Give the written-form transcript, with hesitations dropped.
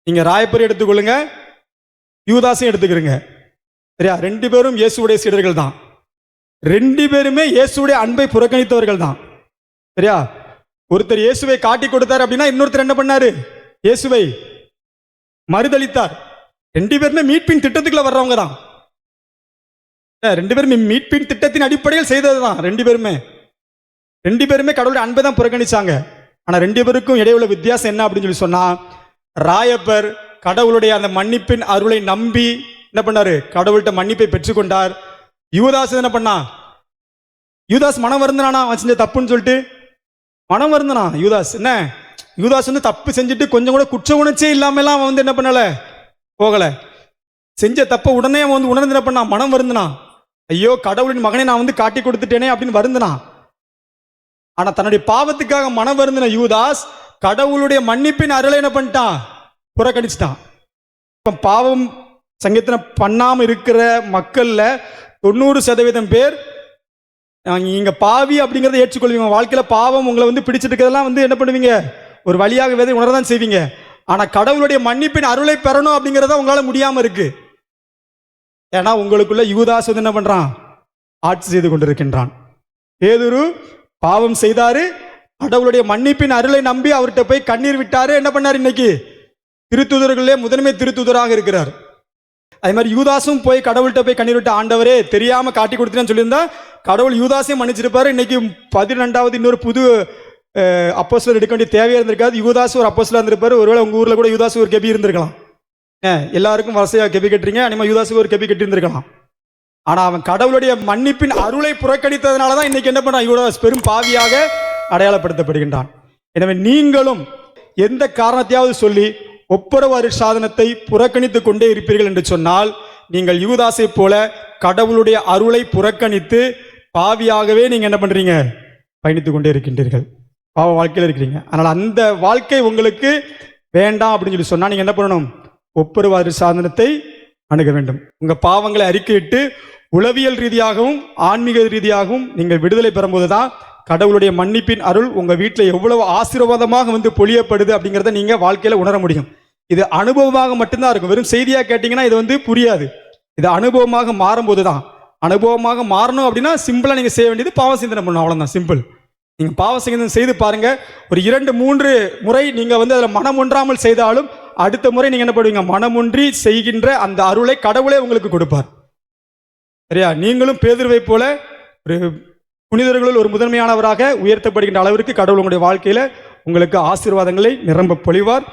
நீங்க ராயப்பரை எடுத்துக்கொள்ளுங்க, யூதாசையும் எடுத்துக்கிறீங்க. சரியா? 2 பேரும் இயேசுடைய சீடர்கள் தான். 2 பேருமே இயேசுடைய அன்பை புறக்கணித்தவர்கள் தான். சரியா? ஒருத்தர் இயேசுவை காட்டி கொடுத்தார் அப்படின்னா இன்னொருத்தர் என்ன பண்ணாரு? இயேசுவை மறுதளித்தார். 2 பேருமே மீட்பின் திட்டத்துக்குள்ள வர்றவங்க தான். 2 பேருமே மீட்பின் திட்டத்தின் அடிப்படையில் செய்ததுதான். 2 பேருமே கடவுளுடைய அன்பை தான் புறக்கணிச்சாங்க. ஆனா 2 பேருக்கும் இடையே உள்ள வித்தியாசம் என்ன அப்படின்னு சொல்லி சொன்னா, ராயப்பர் கடவுளுடைய அந்த மன்னிப்பின் அருளை நம்பி என்ன பண்ணாரு? கடவுள்கிட்ட மன்னிப்பை பெற்றுக்கொண்டார். யூதாஸ் என்ன பண்ணா? யூதாஸ் மனம் வருந்தனானா அவன் செஞ்ச தப்புன்னு சொல்லிட்டு மனம் வருந்தனா யூதாஸ். என்ன யூதாஸ் வந்து தப்பு செஞ்சுட்டு கொஞ்சம் கூட குற்ற உணர்ச்சியே இல்லாமலாம் அவன் வந்து என்ன பண்ணல, போகல. செஞ்ச தப்ப உடனே அவன் வந்து உணர்ந்து என்ன பண்ணா? மனம் வருந்தனா. ஐயோ, கடவுளின் மகனை நான் வந்து காட்டி கொடுத்துட்டேனே அப்படின்னு வருந்தனா. ஆனா தன்னுடைய பாவத்துக்காக மனம் வருந்தின யூதாஸ் கடவுளுடைய மன்னிப்பின் அருளை என்ன பண்ணிட்டான்? புறக்கணிச்சிட்டான். பாவம் சங்கீதனை பண்ணாம இருக்கிற மக்கள்ல 90% பேர் நீங்க பாவி அப்படிங்கறத ஏற்றுக்கொள்வீங்க. வாழ்க்கையில பாவம் உங்களை வந்து பிடிச்சிட்டு இருக்கிறதெல்லாம் வந்து என்ன பண்ணுவீங்க? ஒரு வழியாக வேதை உணரதான் செய்வீங்க. ஆனா கடவுளுடைய மன்னிப்பின் அருளை பெறணும் அப்படிங்கறத உங்களால முடியாம இருக்கு. ஏன்னா உங்களுக்குள்ள யூதாஸ் வந்து என்ன பண்றான்? ஆட்சி செய்து கொண்டிருக்கின்றான். பேதுரு பாவம் செய்தாரு, கடவுளுடைய மன்னிப்பின் அருளை நம்பி அவர்கிட்ட போய் கண்ணீர் விட்டாரு. என்ன பண்ணாரு? இன்னைக்கு திருத்தூதர்களே முதன்மை திருத்தூதராக இருக்கிறார். அதே மாதிரி யூதாசும் போய் கடவுள்கிட்ட போய் கண்ணீர் விட்ட, ஆண்டவரே தெரியாம காட்டி கொடுத்தேன்னு சொல்லியிருந்தா கடவுள் யூதாசையும் மன்னிச்சிருப்பாரு. இன்னைக்கு 12வது இன்னொரு புது அப்போஸ்தலர் எடுக்க வேண்டிய தேவையா இருந்திருக்காது. யூதாஸ் ஒரு அப்போஸ்தலர் இருந்திருப்பாரு. ஒருவேளை உங்க ஊர்ல கூட யூதாஸ் ஒரு கெபி இருந்திருக்கலாம். எல்லாருக்கும் வரிசையா கெபி கட்டுறீங்க, அனிமா யூதாஸுக்கு ஒரு கெபி கட்டி இருந்திருக்கலாம். ஆனா அவன் கடவுளுடைய மன்னிப்பின் அருளை புறக்கணித்ததுனாலதான் இன்னைக்கு என்ன பண்ணான்? யூதாஸ் பெரும் பாவியாக அடையாளப்படுத்தப்படுகின்றான். எனவே நீங்களும் எந்த காரணத்தையாவது சொல்லி ஒப்புரவு சாதனத்தை புறக்கணித்துக் கொண்டே இருப்பீர்கள் என்று சொன்னால், நீங்கள் யூதாசை போல கடவுளுடைய அருளை புறக்கணித்து பாவியாகவே நீங்க என்ன பண்றீங்க? பயணித்துக் கொண்டே இருக்கின்றீர்கள், பாவ வாழ்க்கையில் இருக்கிறீங்க. அதனால அந்த வாழ்க்கை உங்களுக்கு வேண்டாம் அப்படின்னு சொல்லி சொன்னா நீங்க என்ன பண்ணணும்? ஒப்புரவு சாதனத்தை அணுக வேண்டும். உங்க பாவங்களை அறிக்கையிட்டு உளவியல் ரீதியாகவும் ஆன்மீக ரீதியாகவும் நீங்கள் விடுதலை பெறும்போதுதான் கடவுளுடைய மன்னிப்பின் அருள் உங்க வீட்டில் எவ்வளவு ஆசீர்வாதமாக வந்து பொழியப்படுது அப்படிங்கிறத நீங்க வாழ்க்கையில உணர முடியும். இது அனுபவமாக மட்டும்தான் இருக்கும். வெறும் செய்தியா கேட்டீங்கன்னா இது வந்து புரியாது. இது அனுபவமாக மாறும்போது தான். அனுபவமாக மாறணும் அப்படின்னா சிம்பிளா நீங்க செய்ய வேண்டியது பாவ சிந்தனை பண்ணணும், அவ்வளவுதான், சிம்பிள். நீங்க பாவ சிந்தனை செய்து பாருங்க. ஒரு 2-3 முறை நீங்க வந்து அதுல மனம் ஒன்றாமல் செய்தாலும் அடுத்த முறை நீங்க என்ன பண்ணுவீங்க? மனமொன்றி செய்கின்ற அந்த அருளை கடவுளே உங்களுக்கு கொடுப்பார். சரியா? நீங்களும் பேதுருவை போல ஒரு புனிதர்களுள் ஒரு முதன்மையானவராக உயர்த்தப்படுகின்ற அளவிற்கு கடவுள் உங்களுடைய வாழ்க்கையில உங்களுக்கு ஆசீர்வாதங்களை நிரம்ப பொழிவார்.